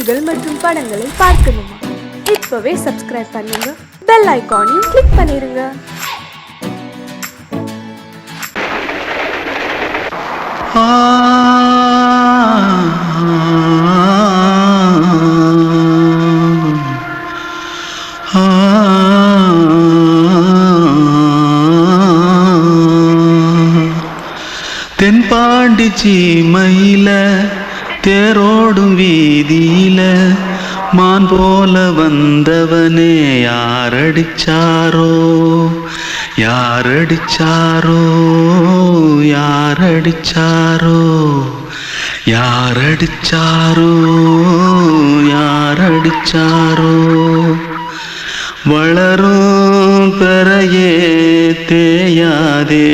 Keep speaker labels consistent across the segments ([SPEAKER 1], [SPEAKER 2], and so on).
[SPEAKER 1] செய்திகள் மற்றும் படங்களை பார்க்கணுமா? இப்பவே சப்ஸ்கிரைப் பண்ணுங்க, பெல் ஐகானையும் கிளிக் பண்ணிருங்க.
[SPEAKER 2] தென்பாண்டி சீமையில தேரோடும் வீதியில மான் போல வந்தவனே யாரடிச்சாரோ யாரடிச்சாரோ யாரடிச்சாரோ யாரடிச்சாரோ யாரடிச்சாரோ வளரும் பெறையே தேயாதே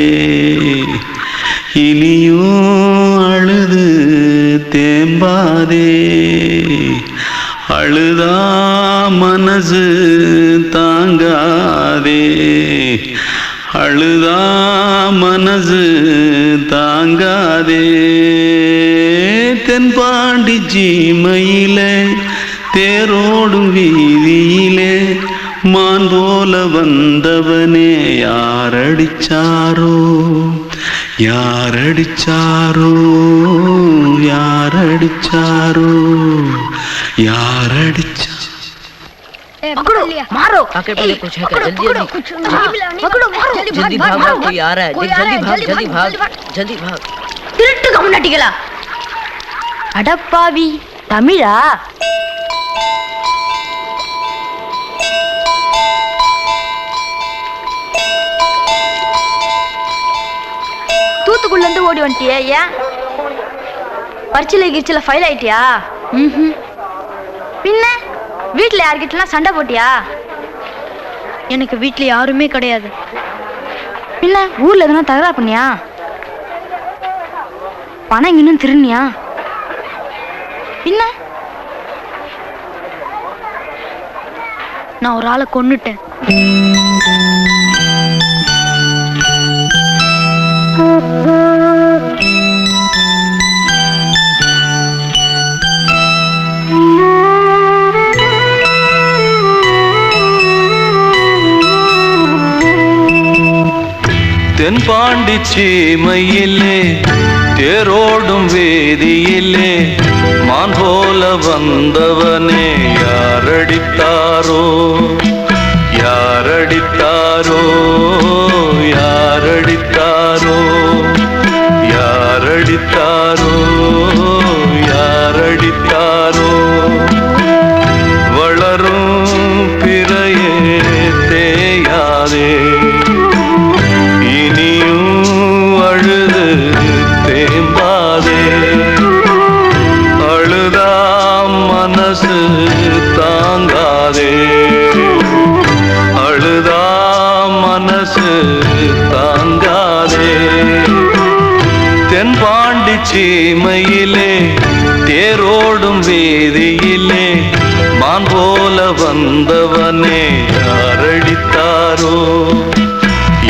[SPEAKER 2] இனியும் அழுது தேம்பாதே அழுதா மனசு தாங்காதே அழுதா மனசு தாங்காதே தென்பாண்டி சீமையிலே தேரோடும் வீதியிலே மான் போல வந்தவனே யாரடிச்சாரோ யாரடிச்சாரோ யாரடிச்சாரோ यारडिचा
[SPEAKER 3] पकड़ो मारो
[SPEAKER 4] आके पहले कुछ है क्या जल्दी
[SPEAKER 3] पकड़ो मारो
[SPEAKER 4] जल्दी भाग भाग कोई आ रहा है जल्दी भाग जल्दी भाग
[SPEAKER 3] திருட்டு கம்முனட்டிகளா அடப்பாவி தமிழா தூத்துக்குள்ள இருந்து ஓடி வந்துட்டியா? ஏன் பரிச்சையில கிரிச்சில ஃபைல் ஆயிட்டியா? பின்ன வீட்டுல யார்கிட்டலாம் சண்டை போட்டியா? எனக்கு வீட்டுல யாருமே கிடையாது. பின்ன ஊர்ல எதுனா தகராறு பண்ணியா? பணம் இன்னும் திருநியா? பின்ன நான் ஒரு ஆளை கொன்னுட்டேன்.
[SPEAKER 2] தென்பாண்டி சீமையிலே தேரோடும் வேதியிலே மான் போல வந்தவனே யாரடித்தாரோ யாரடித்தாரோ யாரடித்தாரோ யாரடித்தாரோ யாரடித்தாரோ வளரும் பிறையே தேயாதே அழுது தேம்பாதே அழுதா மனசு தாங்காதே அழுதா மனசு தாங்காதே தென்பாண்டி சீமையிலே தேரோடும் வேதியிலே மான் போல வந்தவனே யாரடித்தாரோ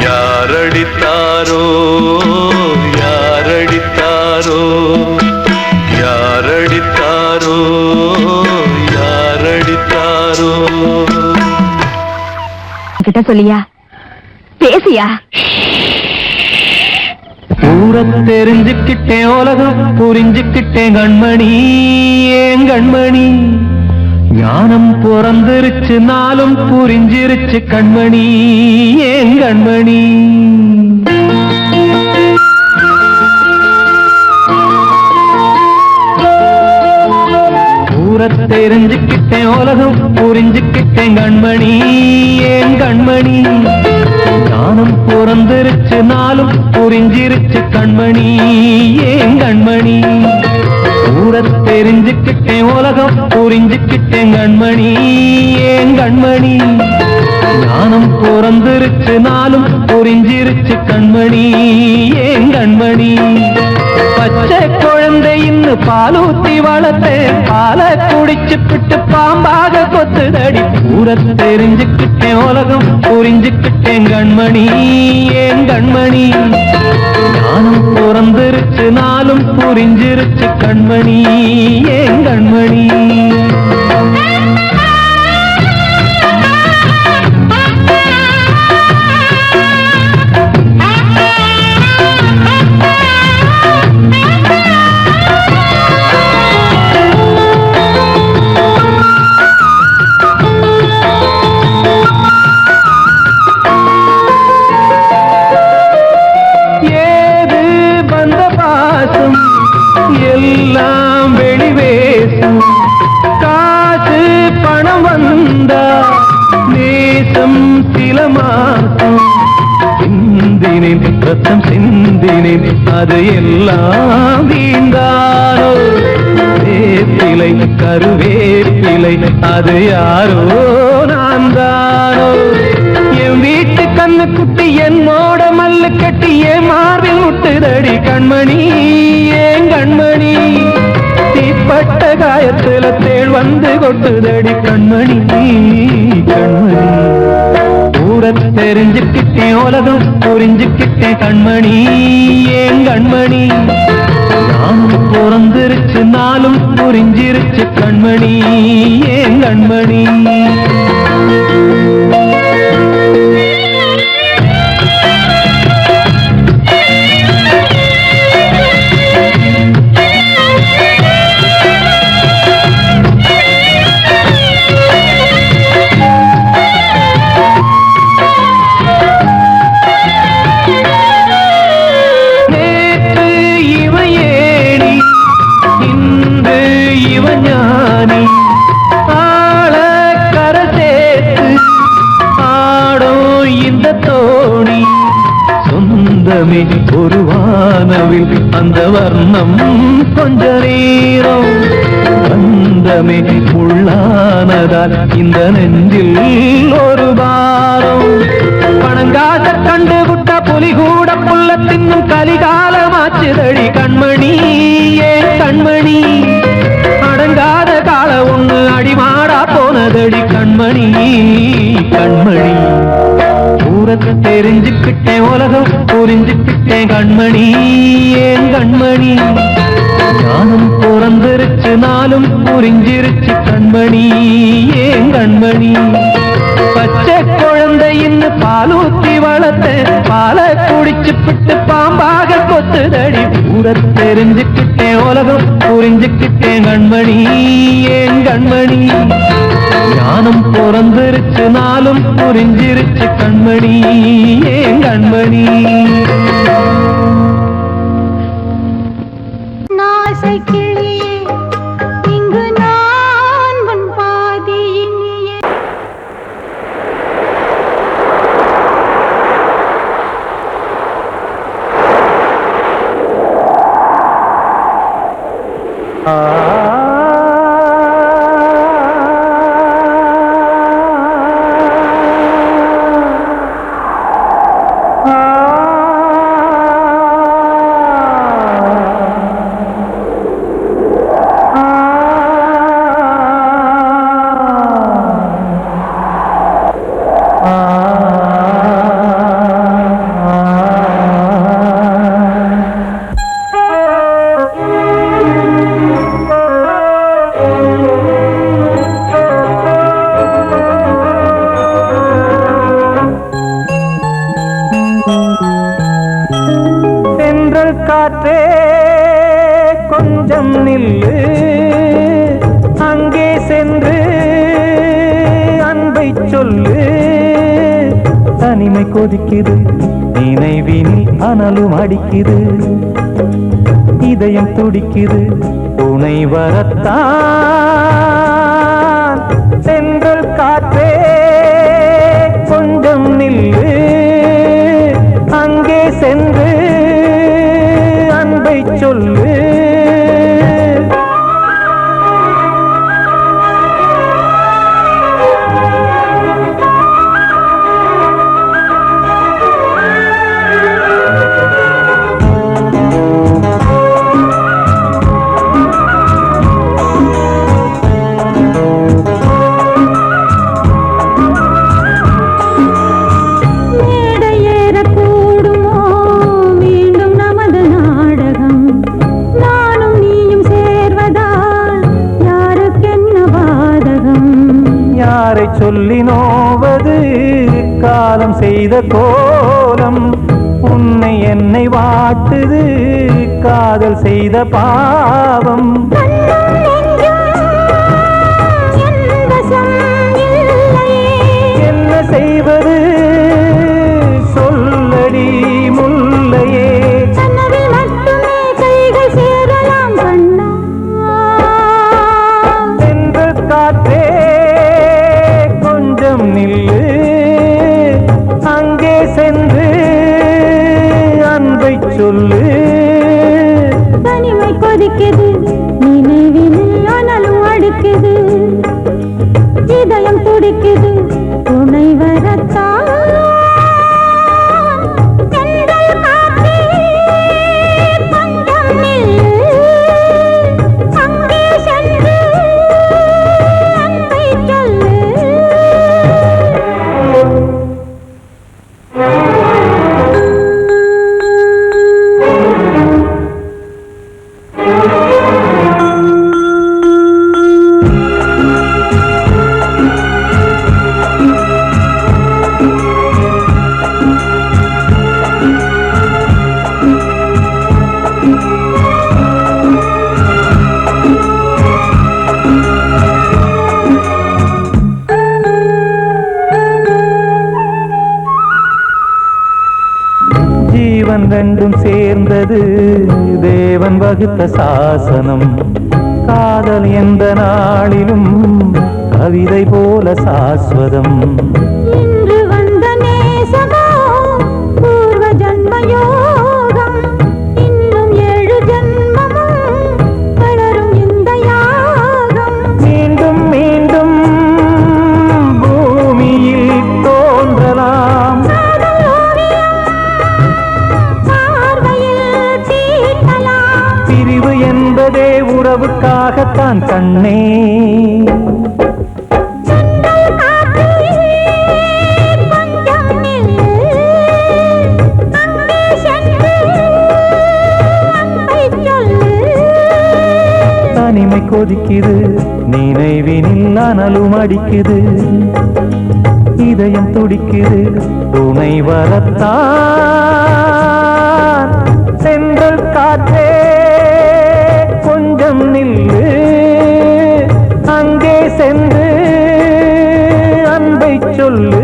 [SPEAKER 2] யாரடித்தாரோ யாரடித்தாரோ யாரடித்தாரோ யாரடித்தாரோ
[SPEAKER 3] கிட்ட சொல்லியா பேசியா?
[SPEAKER 5] ஊரை தெரிஞ்சுக்கிட்டேன் உலகம் புரிஞ்சுக்கிட்டேன் கண்மணி ஏன் கண்மணி ஞானம் பிறந்திருச்சு நாளும் புரிஞ்சிருச்சு கண்மணி ஏன் கண்மணி ஊரை தெரிஞ்சுக்கிட்டேன் உலகம் புரிஞ்சுக்கிட்டேன் கண்மணி ஏன் கண்மணி ஞானம் பிறந்திருச்சு நாளும் புரிஞ்சிருச்சு கண்மணி ஏன் கண்மணி ஊரை தெரிஞ்சுக்கிட்டேன் உலகம் புரிஞ்சுக்கிட்டேன் கண்மணி ஏன் கண்மணி ஞானம் பிறந்திருச்சு நாளும் புரிஞ்சிருச்சு கண்மணி ஏன் கண்மணி பச்சை குழந்தை இன்னும் பாலூத்தி வளர்த்தேன் பாலை குடிச்சுப்பிட்டு பாம்பாக கொத்துதடி ஊரை தெரிஞ்சுக்கிட்டேன் உலகம் புரிஞ்சுக்கிட்டேன் கண்மணி ஏன் கண்மணி ஞானம் பிறந்திருச்சு நாளும் புரிஞ்சிருச்சு கண்மணி ஏன் கண்மணி சில மாசம் சிந்தினேன், ரத்தம் சிந்தினேன், அது எல்லாம் வீண்டானோ. வேப்பிலை கருவேப்பிலை அது யாரோ நான் தானோ. என் வீட்டு கண்ணு குட்டி என்னோட மல்லு கட்டி என் மார்பில் முட்டுதடி கண்மணி, ஏன் கண்மணி. தீப்பட்ட காயத்துல தேள் வந்து கொட்டுதடி கண்மணி, கண்மணி. ஊர தெரிஞ்சுக்கிட்டேன், உலகம் புரிஞ்சுக்கிட்டேன் கண்மணி, ஏன் கண்மணி. நானும் பிறந்திருச்சு, நாளும் புரிஞ்சிருச்சு கண்மணி, ஏன் கண்மணி. ஒரு வானவில் அந்த வர்ணம் கொஞ்ச நேரம் வந்தமே உள்ளானதால் இந்த நெஞ்சில் ஒரு பாரம். பணங்காத கண்டு விட்ட புலி கூட புல்ல தின்னும் கலிகாலமாச்சுதடி கண்மணி, ஏன் கண்மணி. அடங்காத கால ஒண்ணு அடிமாடா போனதடி கண்மணி, கண்மணி. ஊரத்தை தெரிஞ்சுக்கிட்டேன், உலகம் புரிஞ்சுக்கிட்டேன் கண்மணி, ஏன் கண்மணி. ஞானம் பிறந்திருச்சு, நாளும் புரிஞ்சிருச்சு கண்மணி, ஏன் கண்மணி. பச்சை குழந்தை இன்னும் பாலூத்தி வளர்த்த பால குடிச்சு பிட்டு பாம்பாக கொத்துதடி. ஊரத்தை தெரிஞ்சுக்கிட்டேன், உலகம் புரிஞ்சுக்கிட்டேன் கண்மணி, ஏன் கண்மணி. ஞானம் பிறந்திருச்சு, நாளும் புரிஞ்சிருச்சு கண்மணி, ஏன் கண்மணி.
[SPEAKER 3] நாசை கிளியே இங்கு நான் உன் பாதியினியே.
[SPEAKER 5] காற்றே கொஞ்சம் நில்லு, அங்கே சென்று அன்பை சொல்லு. தனிமை கொதிக்குது, நினைவினில் அனலும் அடிக்குது, இதயம் துடிக்குது துணை வரத்தான். சென்றல் காற்றே கொஞ்சம் நில்லு, அங்கே சென்று அன்பை சொல்லு. சொல்லி நோவது காலம் செய்த கோலம், உன்னை என்னை வாட்டுது காதல் செய்த பாவம். என்ன செய்வது சொல்லடி முல்லையே. சென்ற காற்றே கொஞ்சம் நில்லு,
[SPEAKER 6] கொதிக்குது துணை வரத்தான் தென்றல் காற்றே கொஞ்சம் நில்லு அங்கே சென்று அன்பை சொல்லு
[SPEAKER 5] ஜீவன் ரெண்டும் சேர்ந்தது தேவன் வகுத்த சாசனம் காதல் எந்த நாளிலும் கவிதை போல சாஸ்வதம்
[SPEAKER 6] இன்று வந்த நேசமோ பூர்வ ஜன்ம யோகம் இன்னும் 7 ஜன்மமும் வளரும் இந்த யாகம்
[SPEAKER 5] மீண்டும் மீண்டும் பூமியில் தோன்றலாம்
[SPEAKER 6] காதல் ஓவியம் பார்வையில் தீட்டலாம்
[SPEAKER 5] பிரிவு என்பதே உறவுக்காகத்தான் கண்ணே
[SPEAKER 6] தென்றல் காற்றே கொஞ்சம் நில்லு அங்கே சென்று அன்பை சொல்லு
[SPEAKER 5] தனிமை கொதிக்குது நினைவினில் அனலும் அடிக்குது இதயம் துடிக்குது துணை வரத்தான் சென்றல் காற்றே கொஞ்சம் நில்லு அங்கே சென்று அன்பை சொல்லு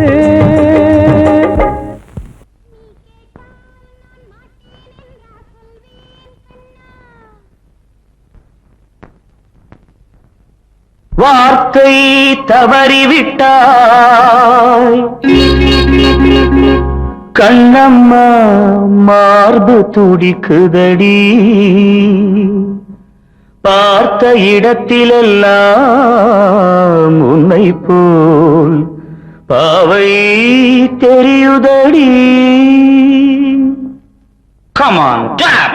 [SPEAKER 5] வார்த்தை தவறிவிட்டாய் கண்ணம்மா மார்பு துடிக்குதடி பார்த்த இடத்திலெல்லாம் உன்னை போல் பாவை தெரியுதடி Come on, clap!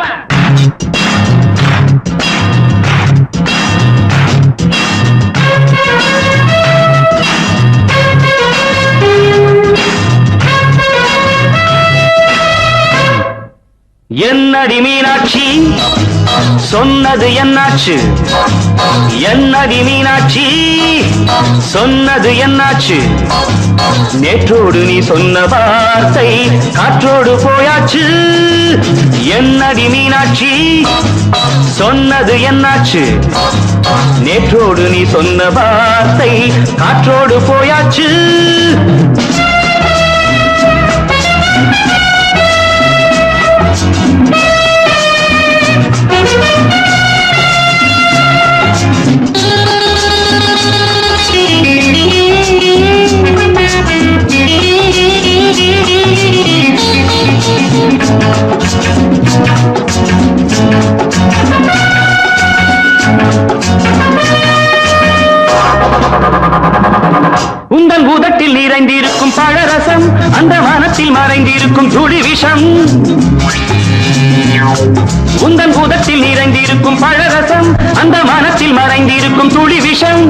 [SPEAKER 5] என்னடி மீனாட்சி சொன்னது என்னாச்சு என்னடி மீனாட்சி சொன்னது என்னாச்சு நேற்றோடு நீ சொன்ன வார்த்தை காற்றோடு போயாச்சு என்னடி மீனாட்சி சொன்னது என்னாச்சு நேற்றோடு நீ சொன்ன வார்த்தை காற்றோடு போயாச்சு உந்தன் உதட்டில் நிறைந்திருக்கும் பழரசம் அந்த வானத்தில் மறைந்திருக்கும் துளி விஷம் உந்தன் உதட்டில் நிறைந்திருக்கும் பழரசம் அந்த வானத்தில் மறைந்திருக்கும் துளி விஷம்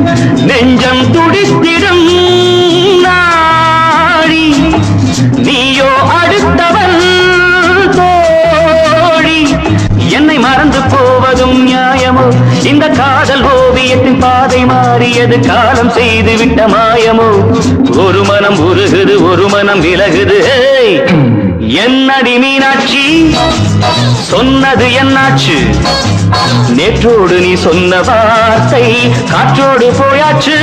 [SPEAKER 5] நெஞ்சம் துடித்திடும் நாடி நீயோ அடுத்தவன் தோழி என்னை மறந்து போவதும் நியாயமோ இந்த காதல் ஓவியத்தின் பாதை மாறியது காலம் செய்து விட்ட மாயமோ ஒரு மனம் உருகுது ஒரு மனம் விலகுது என்னடி மீனாட்சி சொன்னது என்னாச்சு நேற்றோடு நீ சொன்ன வார்த்தை காற்றோடு போயாச்சு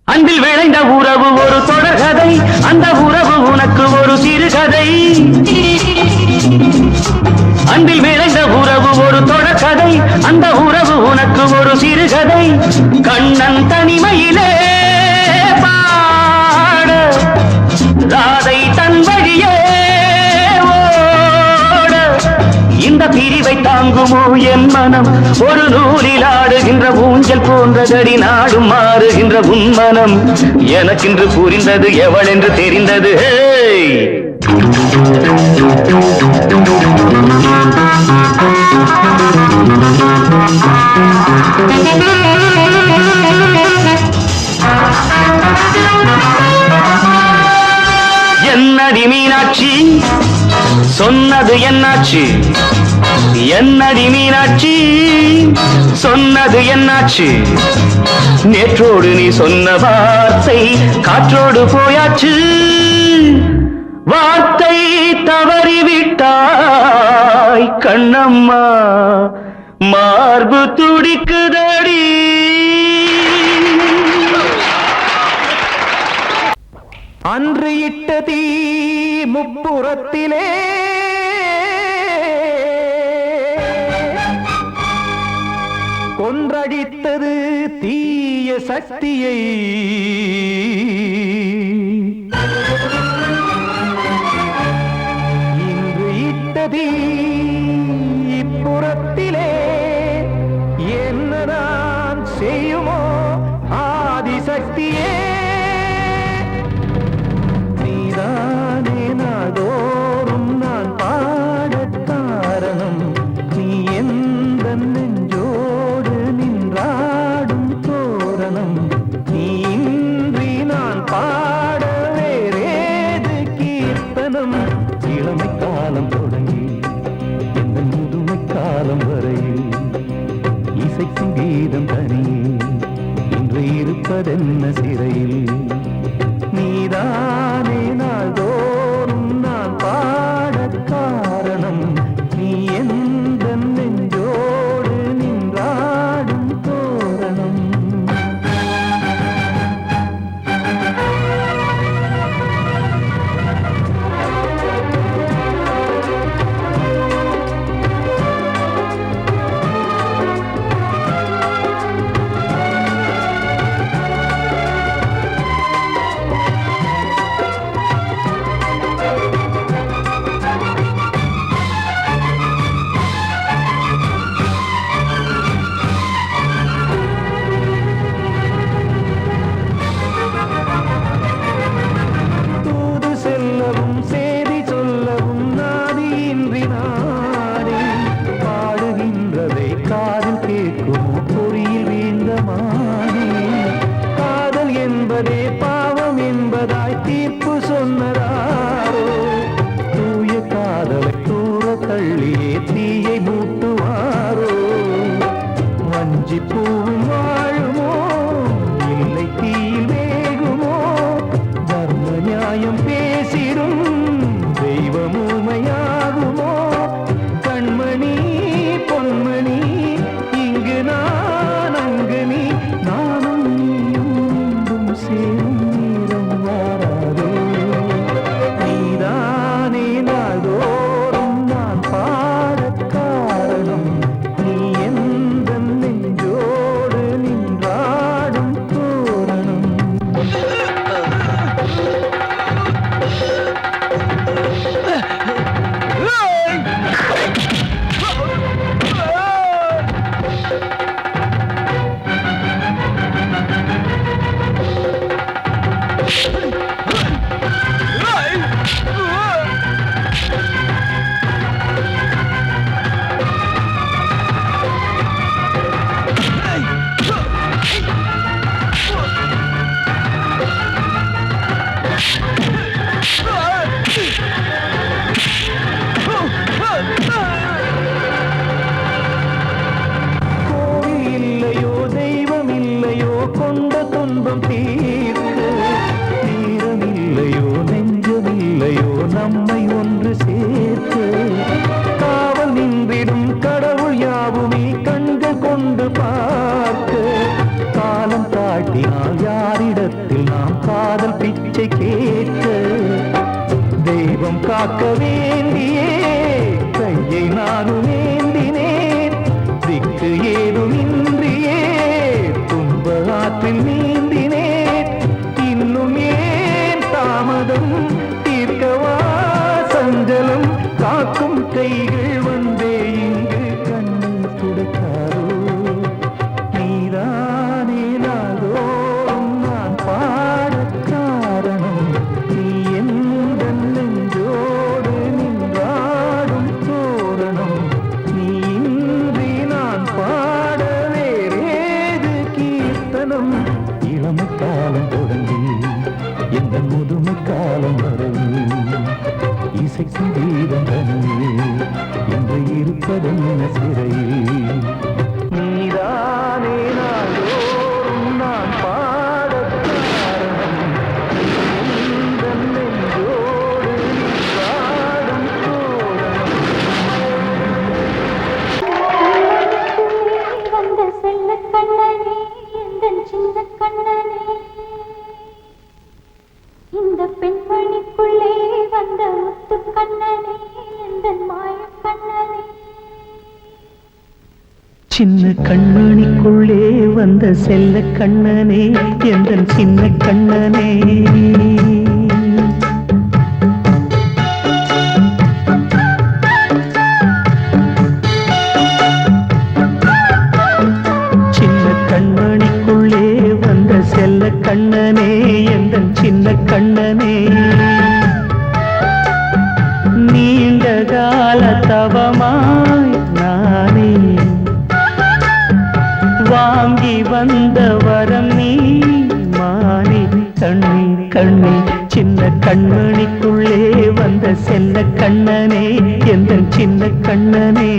[SPEAKER 5] அன்பில் விளைந்த உறவு ஒரு தொடர்கதை அந்த உறவு உனக்கு ஒரு சிறுகதை அன்பில் விளைந்த உறவு ஒரு தொடர்கதை, அந்த உறவு உனக்கு ஒரு சிறுகதை. கண்ணன் தனிமையிலே பாட, ராதை தன் வழியே ஓட, இந்த பிரிவை தாங்குமோ என் மனம்? ஒரு நூலில் ஆடுகின்ற ஊஞ்சல் போன்றதடி, நாடும் மாறுகின்ற உன்மனம். எனக்கென்று புரிந்தது எவள் என்று தெரிந்தது. என்னடி மீனாட்சி சொன்னது என்னாச்சு? என்னடி மீனாட்சி சொன்னது என்னாச்சு? நேற்றோடு நீ சொன்ன வார்த்தை காற்றோடு போயாச்சு. வார்த்தை தவறிவிட்டாய் கண்ணம்மா, மார்பு துடிக்குதடி.
[SPEAKER 7] அன்று இட்ட தீ முப்புறத்திலே கொன்றடித்தது தீய சக்தியை. இன்று இட்ட தீ இப்புறத்திலே என்னதான் செய்யுமோ ஆதிசக்தியே. நீதானே நாடோறும் நான் பாடக் காரணம், நீ எந்த நெஞ்சோடு நின்றாடும் தோரணம். நீ இன்றி நான் பாட வேறேது கீர்த்தனம்? இளமை காலம் தொடங்கி எந்த முதுமை காலம் வரையில் இசைக்கும் கீதம் தனியே இன்று இருப்பதென்ன சிறையில். நீதானே நாள்தோறும் நான் பாடக் காரணம், நீ எந்த நெஞ்சோடு நின்றாடும் தோரணம். காக்க வேண்டியே கையை கையை நானும் ஏந்தினேன் திக்கு ஏதுமின்றியே துன்ப ஆற்றில் நீந்தினேன் இன்னும் ஏன் தாமதம் தீர்க்கவா சஞ்சலம் காக்கும் கைகள் வந்தே இங்கு கண்ணீர் துடைக்காதோ நீதானே நாள்தோறும் நான் பாடக் காரணம் நீ எந்த நெஞ்சோடு நின்றாடும் தோரணம் நீ இன்றி நான் பாட வேறேது கீர்த்தனம் இளமை காலம் தொடங்கி எந்த முதுமை காலம் வரையில் இசைக்கும் வீரம் தனியே என்று இருப்பதென்ன சிறையில் நீதானே நாள்தோறும் நான் பாடக் காரணம் எந்த நெஞ்சோடு நின்றாடும் தோரணம்
[SPEAKER 6] வந்த செல்ல கண்ணனே எந்தன் சின்ன கண்ணனே இந்த பெண்மணிக்குள்ளே வந்த முத்து கண்ணனே எந்தன் மாய கண்ணனே
[SPEAKER 7] சின்ன கண்மணிக்குள்ளே வந்த செல்ல கண்ணனே எந்தன் சின்ன கண்ணனே சின்ன கண்மணிக்குள்ளே வந்த செல்ல கண்ணனே எந்தன் சின்ன கண்ணனே நீண்ட கால தவமாய் நானே வாங்கி வந்த வரம் நீ மானே கண்ணே கண்ணே சின்ன கண்மணிக்குள்ளே வந்த செல்ல கண்ணனே எந்தன் சின்ன கண்ணனே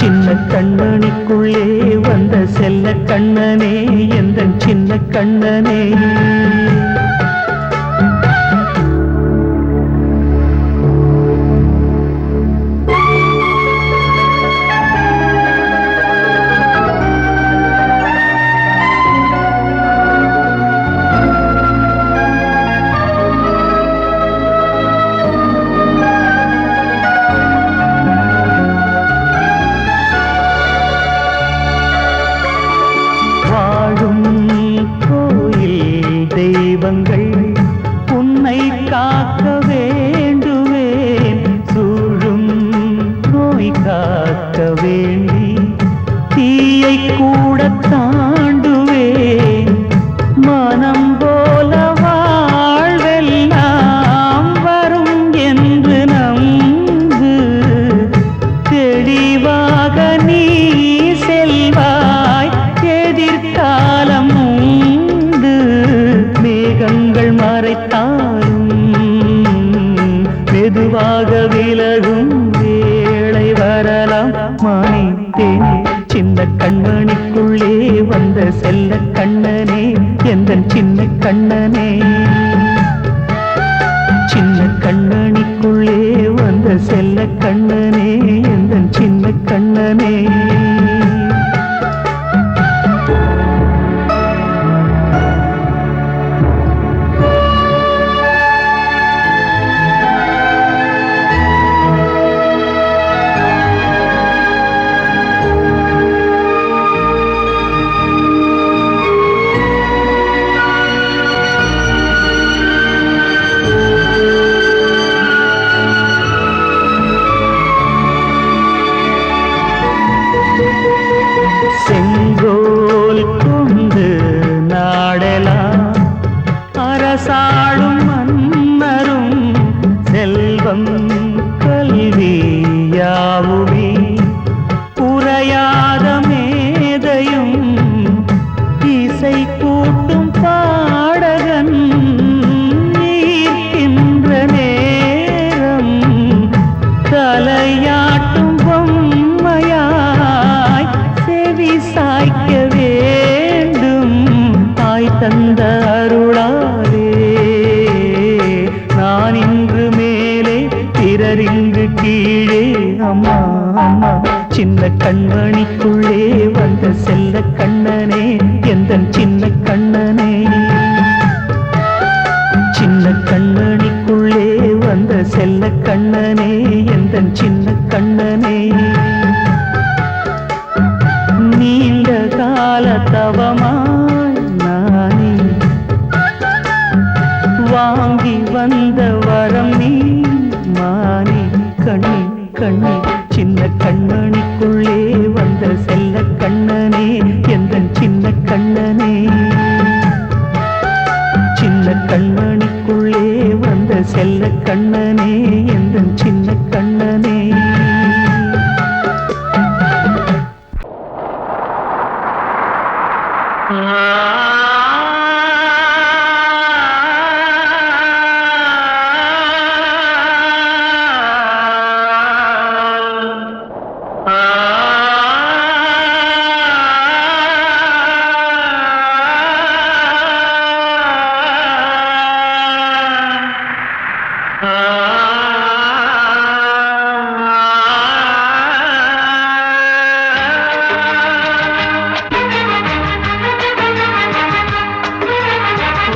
[SPEAKER 7] சின்ன கண்மணிக்குள்ளே வந்த செல்ல கண்ணனே எந்தன் சின்ன கண்ணனே வாழும் கோயில் தெய்வங்கள் உன்னை காக்க வேண்டுவேன் சூழும் நோய் காக்க வேண்டி தீயை கூட தாண்டுவேன் மனம் போல வாழ்வெல்லாம் வரும் என்று நம்பு தெளிவாக நீ செல்வாய் எதிர்காலம் உண்டு மேகங்கள் மறைத்தாலும் மெதுவாக விலகும் வேளை வரலாம் மானித்தேனே சின்ன கண்மணிக்குள்ளே வந்த செல்ல கண்ணனே எந்தன் சின்ன கண்ணனே சின்ன கண்ணனிக்குள்ளே வந்த செல்ல கண்ணனே எந்தன் சின்ன கண்ணனே செங்கோல் கொண்டு நாடெல்லாம் அரசாளும் மன்னரும் செல்வம் கல்வி யாவுமே உரையாத மேதையும் இசை கூட்டும் பாடகன் ஈர்க்கின்ற நேரம் தலையாட்டும் பொம்மையாய் செவி சாய்க்க வேண்டும் தாய் தந்த அருளாலே நான் இன்று மேலே பிறர் இங்கு கீழே அம்மா அம்மா சின்ன கண்மணிக்குள்ளே வந்த செல்ல கண்ணனே எந்தன் சின்ன கண்ணனே சின்ன கண்மணிக்குள்ளே வந்த செல்ல கண்ணனே தந்த வரம் நீ மானே கண்ணே கண்ணே சின்ன கண்மணிக்குள்ளே வந்த செல்ல கண்ணனே எந்தன் சின்ன கண்ணனே சின்ன கண்மணிக்குள்ளே வந்த செல்ல கண்ணனே எந்தன் சின்ன கண்ணனே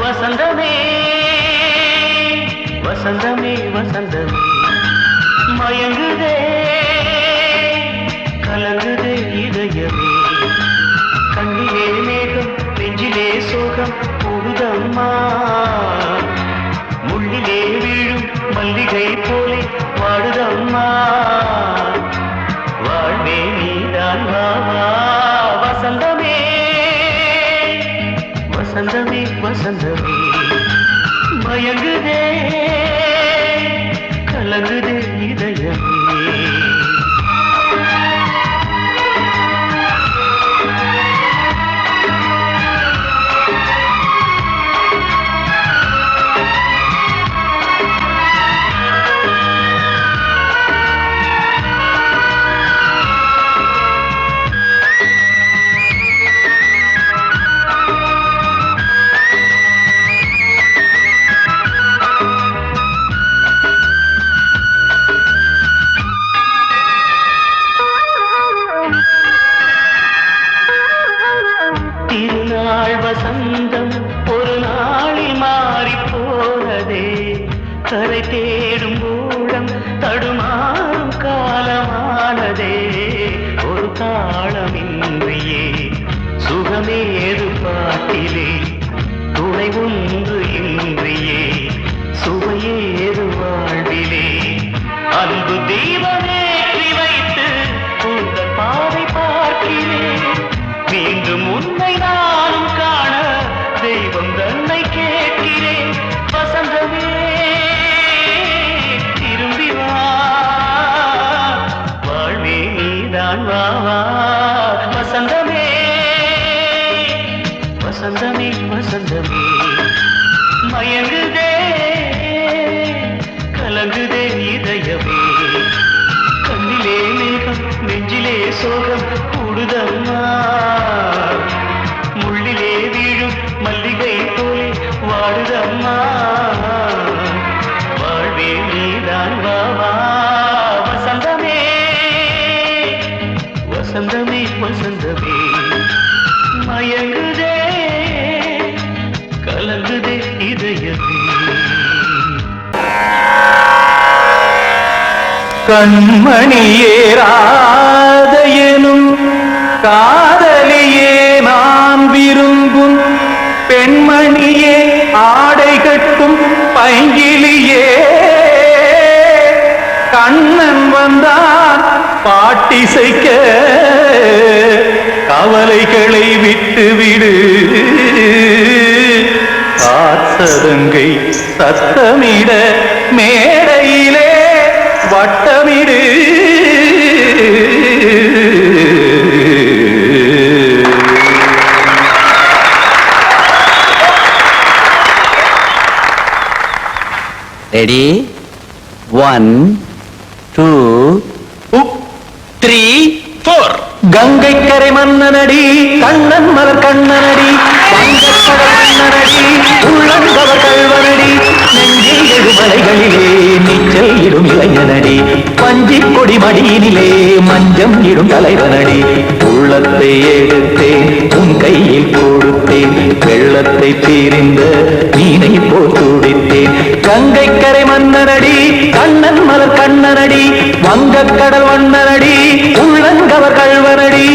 [SPEAKER 5] வசந்தமே வசந்தமே வசந்தமே மயங்குதே கலங்குதே இதயமே கண்ணிலே மேகம் நெஞ்சிலே சோகம் கூடுதம்மா முள்ளிலே வீழும் மல்லிகை போலே வாடுதம்மா வாழ்வே நீதான் வாவா வசந்தமே வசந்தமே வசந்தமே மயங்குதே கலங்குதே இதயமே திருநாள் வசந்தம் ஒரு நாளில் மாறி போனதே கரை தேடும் ஊழம் தடுமாறும் காலமானதே ஒரு தாளமின்றியே சுகமேது பாட்டிலே துணை ஒன்று இன்றியே சுவையேது வாழ்விலே அன்பு தீபமேற்றி வைத்து உங்கள் பாதை பார்க்கிறேன் மீண்டும் உன்னை நானும் காண தெய்வம் தன்னை கேட்கிறேன் வசந்தமே திரும்பி வா வாழ்வே நீதான் வா வா வசந்தமே வசந்தமே வசந்தமே மயங்குதே கலங்குதே இதயமே கண்ணிலே மேகம் நெஞ்சிலே சோகம் கூடுதம்மா முள்ளிலே வீழும் மல்லிகை போலே வாடுதம்மா வாழ்வே நீதான் வா வா வசந்தமே வசந்தமே வசந்தமே மயங்குதே கலங்குதே இதயமே
[SPEAKER 7] கண்மணியேராதையனும் காதலியே நான் விரும்பும் பெண்மணியே ஆடை கட்டும் பைங்கிலியே கண்ணன் வந்தான் பாட்டிசைக்க கவலைகளை விட்டுவிடு காத்ததங்கை சத்தமிட மேடையிலே வட்டமிடு
[SPEAKER 5] ரெடி 1 2 3 4
[SPEAKER 7] கங்கை கரை மன்னனடி கண்ணன் மலர் கண்ணனடி வங்கக்கடல் மன்னனடி உள்ளங்கவர் கல்வனடி நெஞ்சில் எழுமலைகளிலே நீச்சல் இடும் இளைஞனடி பஞ்சிக் கொடி மடியினிலே மஞ்சம் இடும் தலைவனடி உள்ளத்தை எடுத்தேன் உன் கையில் கொடுத்தேன் வெள்ளத்தை தீரிந்த மீனை போல் துடித்தேன் கங்கை கரை மன்னனடி கண்ணன் மலர் கண்ணனடி வங்கக்கடல் மன்னனடி உள்ளங்கவர் கல்வனடி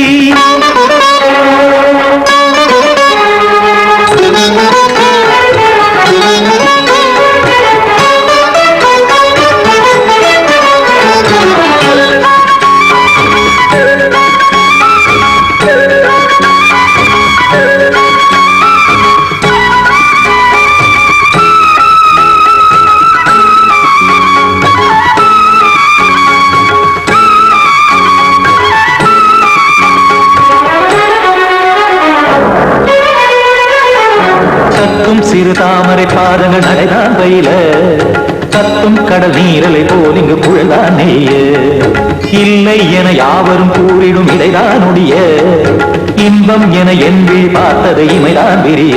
[SPEAKER 7] கத்தும் கடல் நீரலை போல் இங்கு புழலானேய இல்லை என யாவரும் கூறிடும் இதைதான் ஒடிய இன்பம் என என்பி பார்த்தது இமைதான் விரிய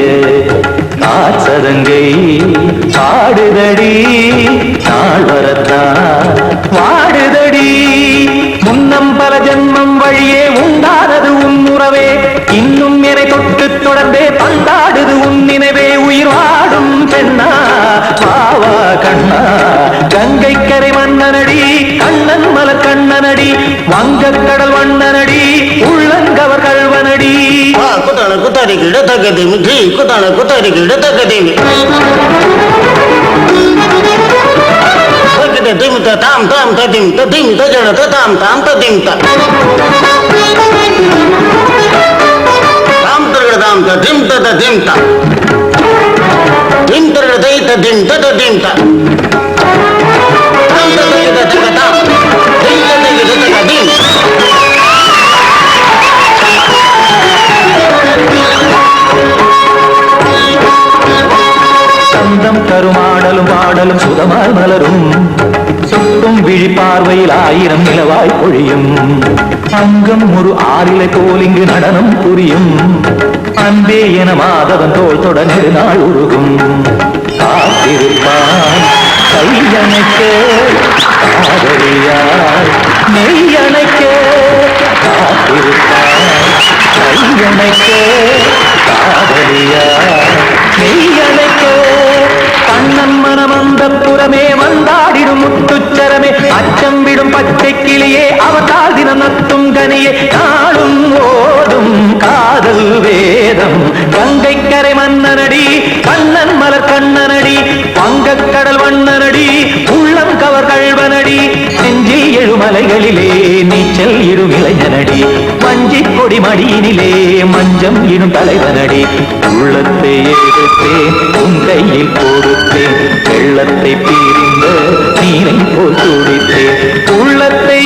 [SPEAKER 7] காற்சதங்கை பாடுதடி நாள் வரத்தான் வாடுதடி முன்னம் பல ஜென்மம் வழியே உண்டானது உன் உறவே இன்னும் என்னை தொட்டு தொடர்ந்தே பந்தாடுது உன் நினைவே உயிர் வாடும் பெண்ணா பாவா கண்ணா கங்கை கரை மன்னனடி கண்ணன் மலர் கண்ணனடி வங்கக் கடல் வண்ணனடி உள்ளங்கவர் கல்வனடி
[SPEAKER 8] குத்தான குத்தாரி கிட தகதேமி ஜி குத்தான குத்தாரி கிட தகதேமி தகதே திமித தாம் தாம் ததிம் ததிம் தஜட தாம் தாம் ததிம் தாம் தரகட தாம் ததிம் ததிம் தாம் திம் தரகட தை ததிம் ததிம் தாம் தாம் ததிம் ததிம் தாம் திம் ததிம் ததிம்
[SPEAKER 7] சந்தம் கருமாடலும் பாடலும் சுதமாய் மலரும் சுட்டும் விழி பார்வையில் ஆயிரம் நிலவாய் பொழியும் அங்கம் ஒரு ஆறிலை போல் இங்கு நடனம் புரியும் அன்பே என மாதவன் தோல் தொட நெடுநாள் உருகும் காத்திருப்பான் கையணைக்க காதலியார் நெய்யணைக்க காத்திருப்பான் கையணைக்க காதலியார் நெய்யணைக்க கண்ணன் மனம் அந்த புறமே வந்தாடிடும் முத்துச்சரமே அச்சம் விடும் பச்சை கிளியே அவதால் தினம் நத்தும் கனியே நாளும் ஓடும் காதல் வேதம் கங்கை கரை மன்னனடி கண்ணன் மலர் கண்ணனடி வங்கக் கடல் வண்ணனடி உள்ளம் கவர் கல்வனடி நெஞ்சில் எழுமலைகளிலே நீச்சல் இடும் இளைஞனடி வஞ்சி கொடி மடியினிலே மஞ்சம் இடும் தலைவனடி உள்ளத்தை எடுத்தேன் உன் கையில் கொடுத்தேன் வெள்ளத்தை பிரிந்த நீரை போல் துடித்தேன் உள்ளத்தை